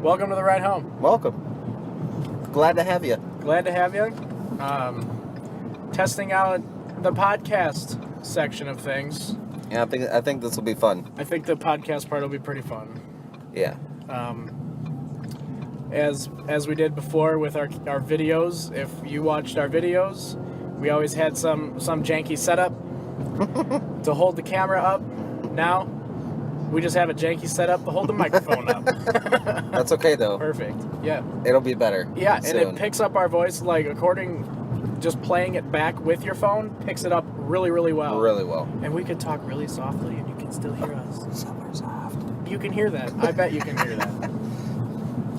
Welcome to the ride home. Welcome. Glad to have you. Glad to have you. Testing out the podcast section of things. Yeah, I think this will be fun. I think the podcast part will be pretty fun. Yeah. As we did before with our videos, if you watched our videos, we always had some janky setup to hold the camera up. Now, we just have a janky setup to hold the microphone up. That's okay, though. Perfect. Yeah. It'll be better. Yeah, soon. And it picks up our voice, just playing it back with your phone, picks it up really, really well. Really well. And we could talk really softly, and you can still hear us. Super soft. You can hear that. I bet you can hear that.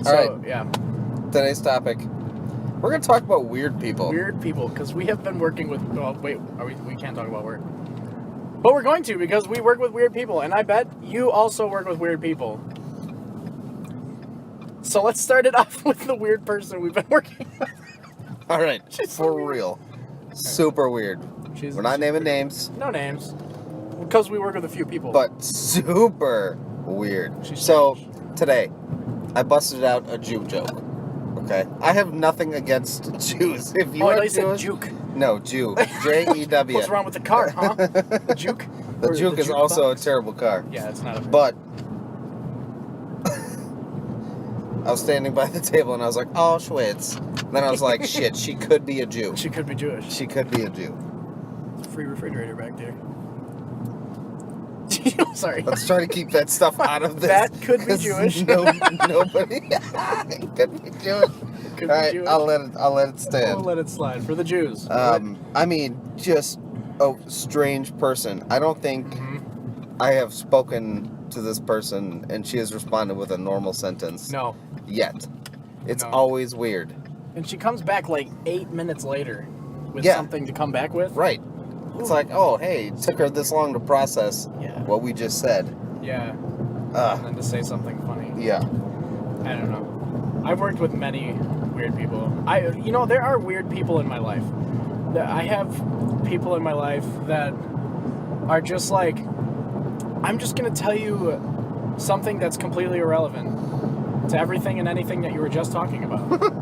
All right. Yeah. Today's topic. We're going to talk about weird people. Weird people, because we have been working with... Oh, wait. We can't talk about work. But we're going to, because we work with weird people, and I bet you also work with weird people. So let's start it off with the weird person we've been working with. All right. She's For so weird. real. Super weird. We're not naming names. No names. Because we work with a few people. But super weird. She's so, strange. today, I busted out a Jew joke. Okay? I have nothing against Jews. If you I are thought you said Jewish... juke. No, Jew. J-E-W. What's wrong with the car, huh? The juke? The Or Juke is juke also box? a terrible car. Yeah, it's not a... But I was standing by the table and I was like, oh, Schwitz. Then I was like, shit, she could be a Jew. She could be Jewish. She could be a Jew. Free refrigerator back there. Sorry. Let's try to keep that stuff out of this. That could be 'cause Jewish. Nobody could be Jewish. Could All be right, Jewish. I'll let it stand. We'll let it slide. For the Jews. I mean, just a strange person. I don't think I have spoken to this person and she has responded with a normal sentence. No. Yet. It's No. always weird. And she comes back like 8 minutes later with Yeah. something to come back with. Right. It's like, oh, hey, it took her this long to process what we just said. Yeah. And then to say something funny. Yeah. I don't know. I've worked with many weird people. There are weird people in my life. I have people in my life that are just like, I'm just going to tell you something that's completely irrelevant to everything and anything that you were just talking about.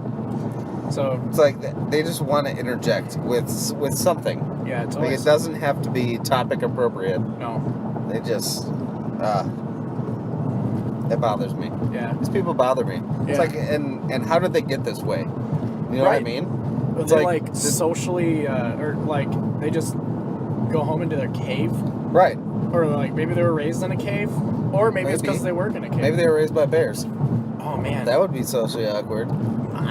So it's like they just want to interject with something. Yeah, it's like always... it doesn't have to be topic appropriate. No. They just it bothers me. Yeah. These people bother me. Yeah. It's like and how did they get this way? You know what I mean? It's They're like socially or like they just go home into their cave. Right. Or like maybe they were raised in a cave. Or maybe it's because they work in a cave. Maybe they were raised by bears. Oh man. That would be socially awkward.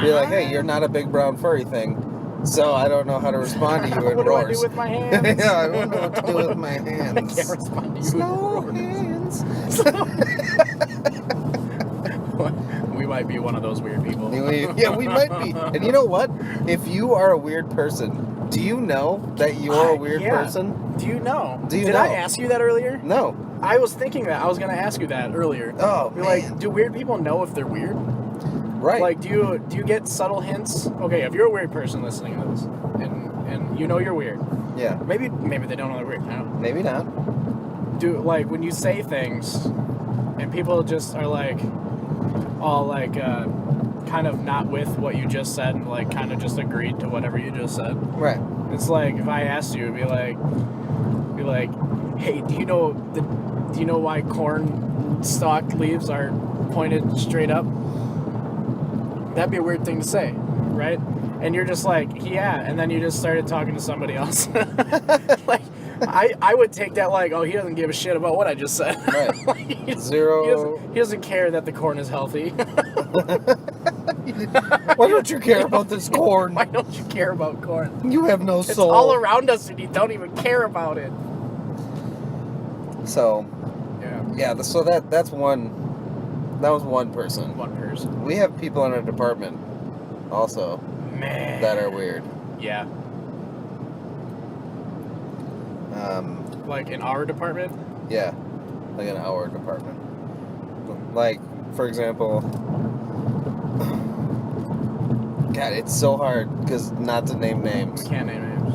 Be like, hey, you're not a big brown furry thing, so I don't know how to respond to you in what roars. What do I do with my hands? Yeah, I don't know what to do with my hands. I can't respond to you Slow with hands. We might be one of those weird people. Yeah, we might be. And you know what? If you are a weird person, do you know that you're a weird person? Do you know? Did I ask you that earlier? No. I was thinking that. I was going to ask you that earlier. Oh, You're like, do weird people know if they're weird? Right. Like, do you get subtle hints? Okay, if you're a weird person listening to this, and you know you're weird. Yeah. Maybe they don't know they're weird. I don't know. Maybe not. Like when you say things, and people just are like, all like, kind of not with what you just said, and like kind of just agreed to whatever you just said. Right. It's like if I asked you, it'd be like, hey, do you know why corn stalk leaves are pointed straight up? That'd be a weird thing to say, right? And you're just like, yeah, and then you just started talking to somebody else. Like, I would take that like, oh, he doesn't give a shit about what I just said. Right. Like, Zero. He doesn't care that the corn is healthy. Why don't you care about this corn? Why don't you care about corn? You have no soul. It's all around us and you don't even care about it. So, yeah. So that's one. That was one person. One person. We have people in our department also that are weird. Yeah. Like in our department? Yeah, like in our department. Like, for example, God, it's so hard because not to name names. We can't name names.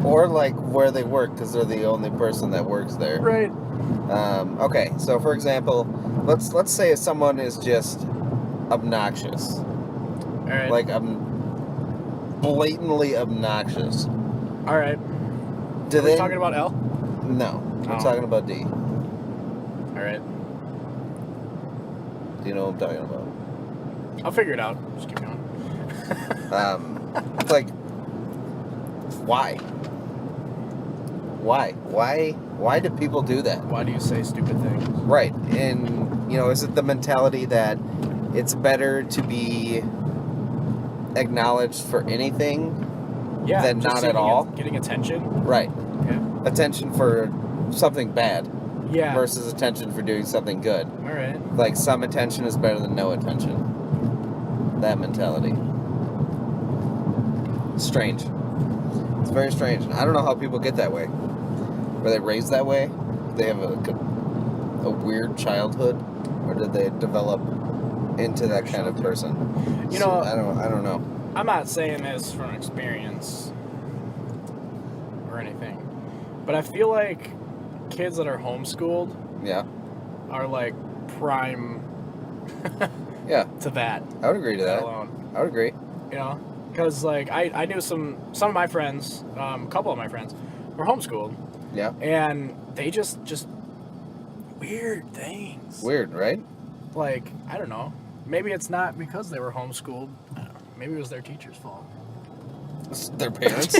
Or like where they work because they're the only person that works there. Right. Okay, so for example, let's say someone is just obnoxious. All right. Like, blatantly obnoxious. All right. Do Are we they? talking about L? No, we're Oh. talking about D. All right. Do you know what I'm talking about? I'll figure it out. Just keep going. It's like, why? Why do people do that? Why do you say stupid things? Right, and is it the mentality that it's better to be acknowledged for anything Yeah. than just not at all? Getting attention. Right, Yeah. attention for something bad Yeah. versus attention for doing something good. All right. Like, some attention is better than no attention. That mentality. Strange. It's very strange. And I don't know how people get that way. Were they raised that way? Did they have a weird childhood? Or did they develop into that kind of person? You So, know, I don't know. I'm not saying this from experience or anything, but I feel like kids that are homeschooled Yeah. are like prime Yeah. to that. I would agree to that. Alone. I would agree. Because like I knew some of my friends, a couple of my friends, were homeschooled, Yeah. and they just weird things. Weird, right? Like, I don't know. Maybe it's not because they were homeschooled. I don't know. Maybe it was their teacher's fault. It's their parents.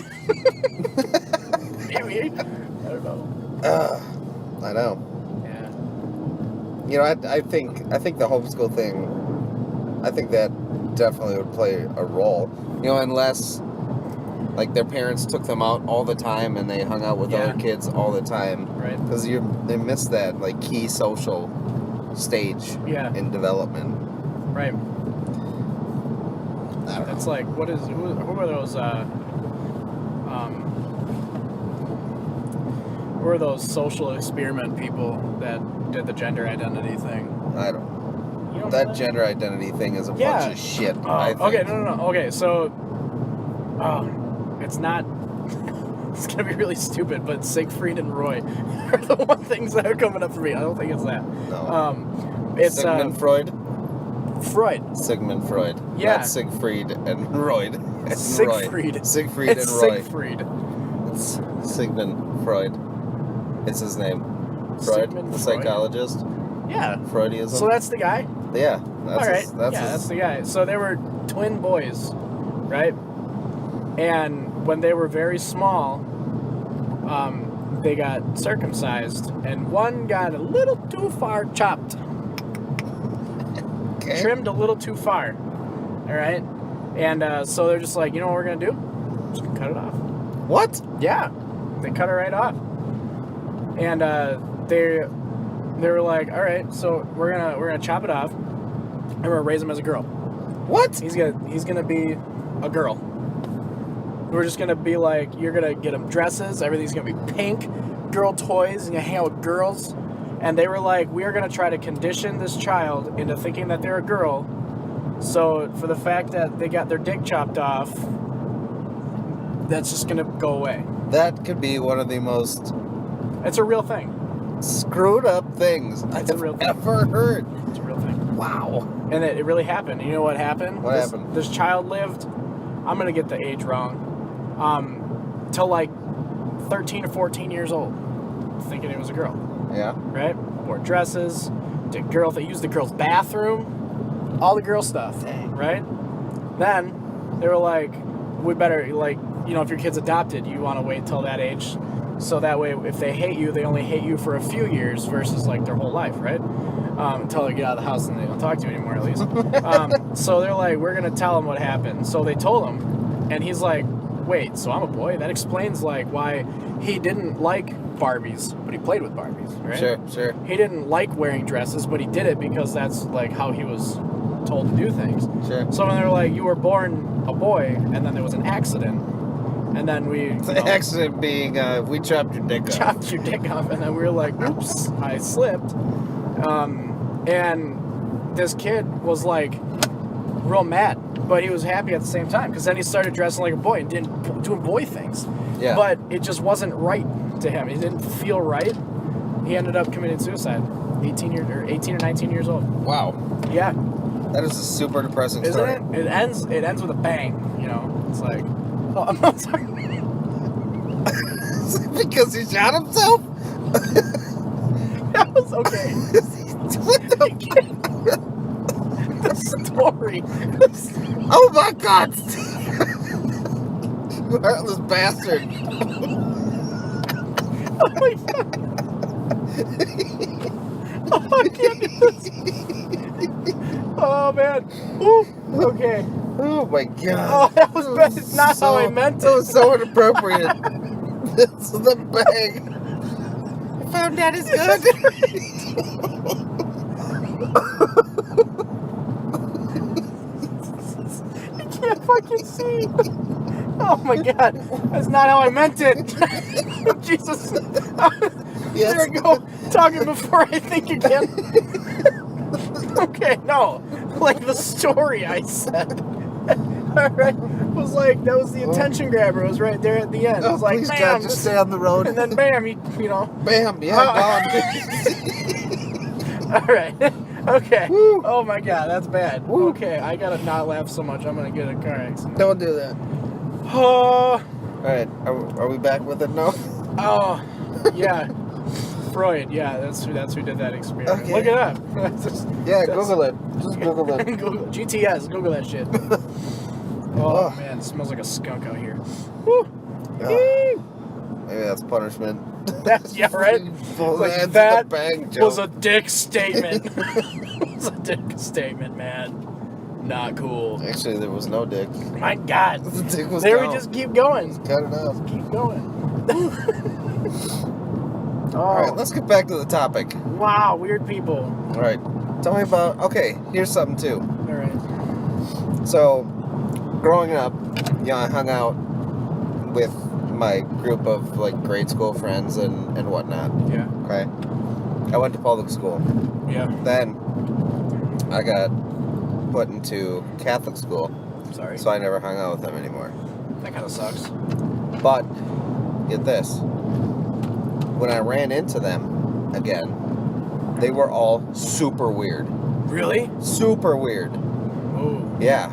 Maybe. I don't know. I know. Yeah. I think the homeschool thing, I think that definitely would play a role. Unless like their parents took them out all the time and they hung out with other kids all the time. Right. Because they miss that like key social stage in development. Right. I don't know. It's like, who are those, who are those social experiment people that did the gender identity thing? I don't. You don't know That gender identity thing is a bunch of shit. I think. Okay, no. Okay, so, it's not. It's gonna be really stupid, but Siegfried and Roy are the one things that are coming up for me. I don't think it's that. No. It's Sigmund Freud. Freud. Sigmund Freud. Yeah. Not Siegfried and Royd. And Siegfried. Roy. Siegfried It's and Roy. Siegfried. It's Sigmund Freud. It's his name. Freud, Sigmund the Freud? psychologist. Yeah. Freudism. So that's the guy. Yeah. That's All right. his, that's his, that's the guy. So they were twin boys, right? And when they were very small, they got circumcised, and one got a little too far chopped, okay. trimmed a little too far. All right. And so they're just like, you know what we're gonna do? We're just gonna cut it off. What? Yeah, they cut it right off. And they were like, all right, so we're gonna chop it off, and we're gonna raise him as a girl. What? He's gonna be a girl. We're just gonna be like, you're gonna get him dresses, everything's gonna be pink, girl toys, he's gonna hang out with girls. And they were like, we are gonna try to condition this child into thinking that they're a girl. So for the fact that they got their dick chopped off, that's just gonna go away. That could be one of the most It's a real thing. screwed up things I've a real thing. ever heard. It's a real thing. Wow. And it really happened. You know what happened? What happened? This child lived, I'm going to get the age wrong, till like 13 or 14 years old, thinking it was a girl, Yeah. right? Wore dresses, did girl thing, used the girl's bathroom, all the girl stuff, right? Then they were like, we better, like, if your kid's adopted, you want to wait till that age. So that way, if they hate you, they only hate you for a few years versus like their whole life, right? Until they get out of the house and they don't talk to you anymore, at least. So they're like, we're going to tell him what happened. So they told him, and he's like, wait, so I'm a boy? That explains like why he didn't like Barbies, but he played with Barbies, right? Sure. He didn't like wearing dresses, but he did it because that's like how he was told to do things. Sure. So when they're like, you were born a boy, and then there was an accident, and then we... The accident being, we chopped your dick off. Chopped your dick off, and then we were like, oops, I slipped. And this kid was like real mad, but he was happy at the same time, because then he started dressing like a boy and doing boy things. Yeah. But it just wasn't right to him. It didn't feel right. He ended up committing suicide, 18 or 19 years old. Wow. Yeah. That is a super depressing Isn't story. it? It ends with a bang. You know, it's like, oh, I'm not sorry. Because he shot himself? That was okay. What the The story. Oh my god! You heartless bastard. Oh my god. Oh, I can't do this. Oh man. Ooh. Okay. Oh my god. Oh, that was bad. It's not how I meant That it. was so inappropriate. This is the bag. I found that is good. I can't fucking see. Oh my god. That's not how I meant it. Jesus. Yes. There we go. Talking before I think again. Okay, no. Like the story I said. Alright. Was like, that was the attention grabber. It was right there at the end. It Oh, was like, please bam. God, just stay on the road. And then bam, you know. Bam, yeah, gone. Alright. Okay. Woo. Oh my god, that's bad. Woo. Okay, I gotta not laugh so much. I'm gonna get a car accident. Don't do that. Oh, Alright, are we back with it now? oh, yeah. Freud, yeah, that's who did that experiment. Okay. Look it up. Yeah, Google it. Just Google it. Google GTS, Google that shit. Oh man, it smells like a skunk out here. Woo. Maybe that's punishment. That's, yeah, right? Full Like, hands in that the bang was a joke. dick statement. It was a dick statement, man. Not cool. Actually, there was no dick. My God. The dick was There down. we just keep going. Cut it off. Keep going. Alright, Oh, let's get back to the topic. wow, weird people. Alright, tell me about... Okay, here's something too. All right. So, growing up, you know, I hung out with my group of, like, grade school friends and whatnot. Yeah. Okay? I went to public school. Yeah. Then, I got put into Catholic school, Sorry. so I never hung out with them anymore. That kind of sucks. But, get this. When I ran into them again, they were all super weird. Really? Super weird. Oh. Yeah.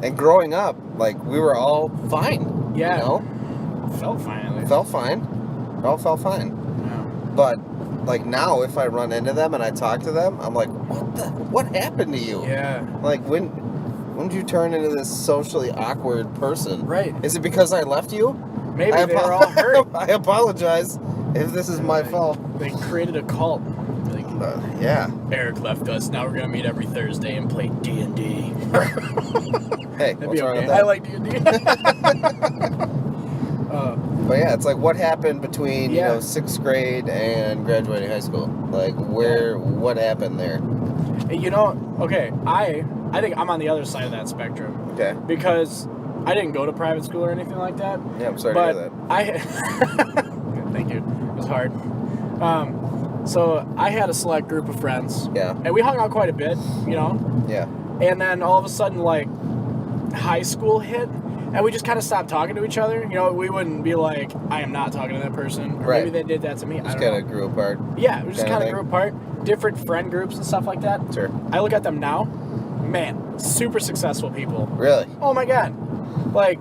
And growing up, like, we were all fine. Yeah. You know? Felt fine at least. Felt fine. All felt fine. Yeah. But, like, now if I run into them and I talk to them, I'm like, what happened to you? Yeah. Like, when did you turn into this socially awkward person? Right. Is it because I left you? Maybe they were all hurt. I apologize if this is my fault. They created a cult. Like, Yeah. Eric left us. Now we're gonna meet every Thursday and play D&D. Hey, That'd what's be wrong okay. with that? I like D&D. But yeah, it's like what happened between Yeah. 6th grade and graduating high school. Like what happened there? You know, okay, I think I'm on the other side of that spectrum Okay. because I didn't go to private school or anything like that. Yeah, I'm sorry But to hear I thank you. It was hard. So I had a select group of friends. that. Yeah. And we hung out quite a bit, you know. Yeah. And then all of a sudden, like, high school hit, and we just kind of stopped talking to each other. You know, we wouldn't be like, I am not talking to that person. Or Right. maybe they did that to me. I Just don't kind know. of grew apart. Yeah, we just kinda kind of thing. grew apart. Different friend groups and stuff like that. Sure. I look at them now, man, super successful people. Really? Oh my God. Like,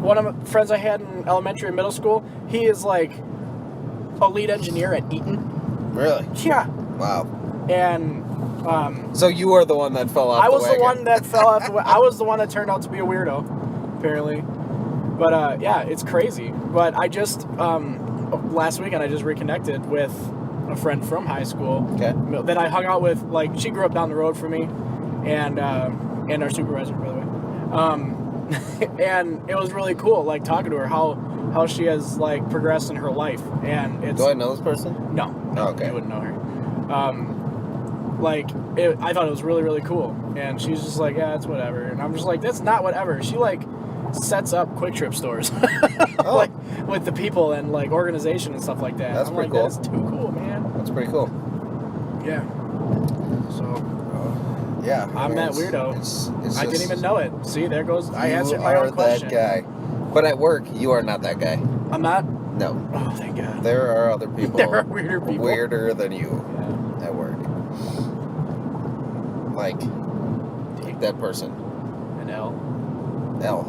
one of my friends I had in elementary and middle school, he is like a lead engineer at Eaton. Really? Yeah. Wow. And So you were the one that fell off I was the wagon. one that fell off. I was the one that turned out to be a weirdo, apparently. But yeah, it's crazy. But I just last weekend I just reconnected with a friend from high school Okay. that I hung out with. Like, she grew up down the road from me, and our supervisor, by the way. And it was really cool, like, talking to her how she has, like, progressed in her life. And it's Do I know this person? no, Oh, okay. you wouldn't know her. I thought it was really, really cool. And she's just like, yeah, it's whatever. And I'm just like, that's not whatever. She, like, sets up Quick Trip stores. Oh. Like, with the people and, like, organization and stuff like that. That's I'm pretty like, cool. that's too cool, man. That's pretty cool. Yeah. So, Yeah. I'm that weirdo. It's I didn't just- even know it. See, there goes, I you answered my are own question. that guy. But at work, you are not that guy. I'm not? No. Oh, thank God. There are other people There are weirder people. weirder than you Yeah. at work. Like, like that person? An L. L.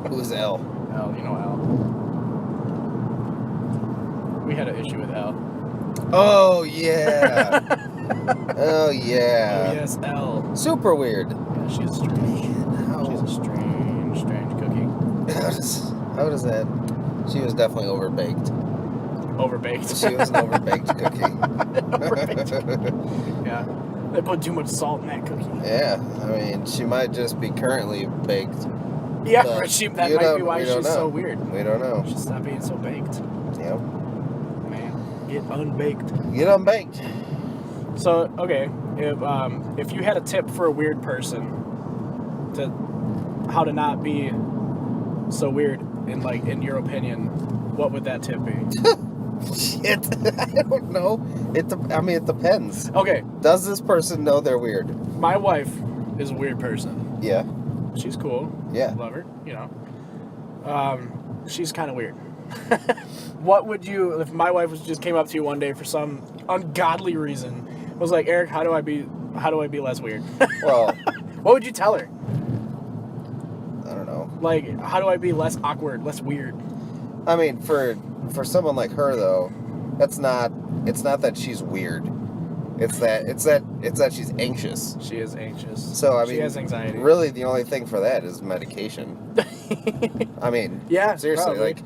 Who's L? L, you know L. We had an issue with L. Oh, yeah. Oh, yeah. Oh, yes, L. Super weird. Yeah, she's strange. She's a strange cookie. How does that? She was definitely overbaked. Overbaked. She was an overbaked cookie. Overbaked. Yeah. They put too much salt in that cookie. Yeah, I mean, she might just be currently baked. Yeah, but that might be why she's so weird. We don't know. She should stop being so baked. Yep. Man, get unbaked. Get unbaked. So, okay, if you had a tip for a weird person to how to not be so weird in your opinion, what would that tip be? Shit, I don't know. It depends. Okay. Does this person know they're weird? My wife is a weird person. Yeah. She's cool. Yeah. Love her, she's kind of weird. What would you, if my wife just came up to you one day for some ungodly reason, was like, Eric, how do I be less weird? Well, what would you tell her? I don't know. Like, how do I be less awkward, less weird? I mean, for someone like her though, it's not that she's weird. It's that she's anxious. She is anxious. So I mean, she has anxiety. Really, the only thing for that is medication. I mean, yeah, seriously, probably. like,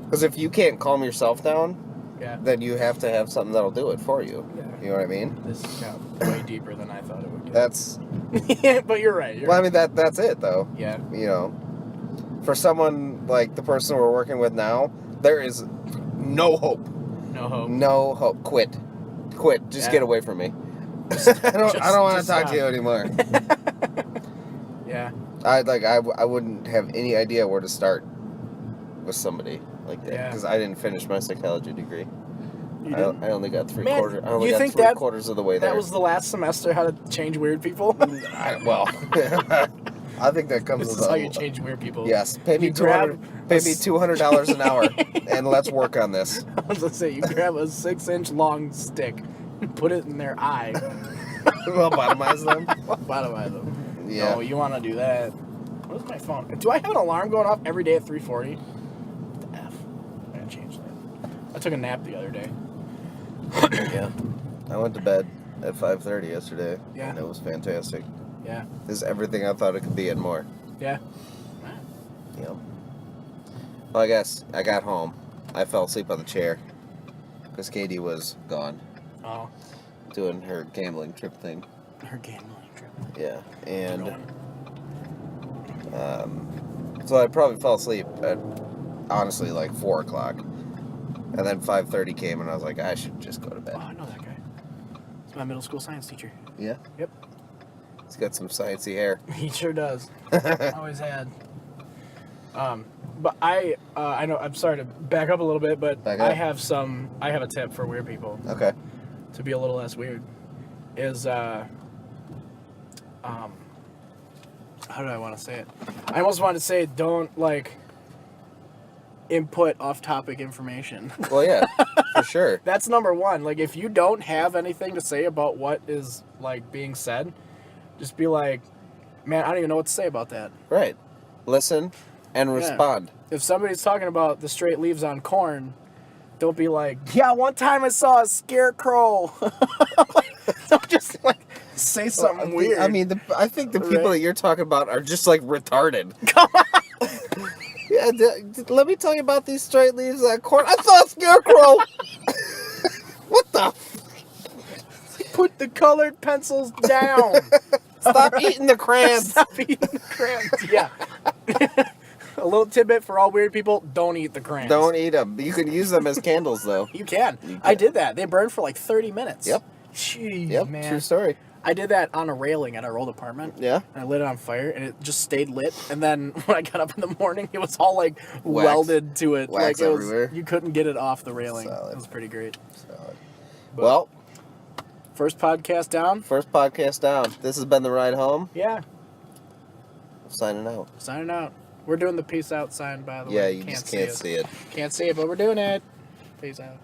because if you can't calm yourself down, yeah, then you have to have something that'll do it for you. Yeah. You know what I mean? This got way deeper than I thought it would get. That's. But you're right. I mean that's it though. Yeah. You know, for someone like the person we're working with now, there is no hope. No hope. No hope. Quit. Just Yeah. get away from me. I don't want to talk to you anymore. Yeah. I wouldn't have any idea where to start with somebody like that because I didn't finish my psychology degree. I only got three quarters. I only got three quarters of the way there. That was the last semester, how to change weird people. I think that comes. This with is how you change weird people. Yes, pay me $200 an hour, and let's work on this. I was gonna say, you grab a 6-inch long stick, and put it in their eye. Lobotomize them. Lobotomize them. Yeah. No, you want to do that. Where's my phone? Do I have an alarm going off every day at 3:40? What the F? I gotta change that. I took a nap the other day. Yeah. I went to bed at 5:30 yesterday. Yeah. And it was fantastic. Yeah. This is everything I thought it could be and more. Yeah. Yeah. Well, I guess I got home. I fell asleep on the chair because Katie was gone. Oh. Doing her gambling trip thing. Her gambling trip. Yeah. And so I probably fell asleep at honestly like 4 o'clock. And then 5:30 came and I was like, I should just go to bed. Oh, I know that guy. He's my middle school science teacher. Yeah? Yep. He's got some sciencey hair. He sure does. Always had. But I know, I'm sorry to back up a little bit, but I have a tip for weird people. Okay. To be a little less weird is, how do I want to say it? I almost want to say don't, input off-topic information. Well, yeah, for sure. That's number one. Like, if you don't have anything to say about what is, being said, just be like, man, I don't even know what to say about that. Right. Listen and respond. If somebody's talking about the straight leaves on corn, don't be like, yeah, one time I saw a scarecrow. Don't just, say something weird. I mean, I think the people that you're talking about are just, retarded. Come on. Yeah, let me tell you about these straight leaves on corn. I saw a scarecrow. What the? Put the colored pencils down. Stop eating the crayons. Stop eating the crayons. Yeah. A little tidbit for all weird people: don't eat the crayons. Don't eat them. You can use them as candles, though. You can. I did that. They burned for 30 minutes. Yep. Jeez, yep. Man. True story. I did that on a railing at our old apartment. Yeah. And I lit it on fire, and it just stayed lit. And then when I got up in the morning, it was all welded to it. Wax everywhere. You couldn't get it off the railing. Solid. It was pretty great. Solid. But well, first podcast down. First podcast down. This has been the ride home. Yeah. Signing out. Signing out. We're doing the peace out sign, by the way. Yeah, you just can't see it. Can't see it, but we're doing it. Peace out.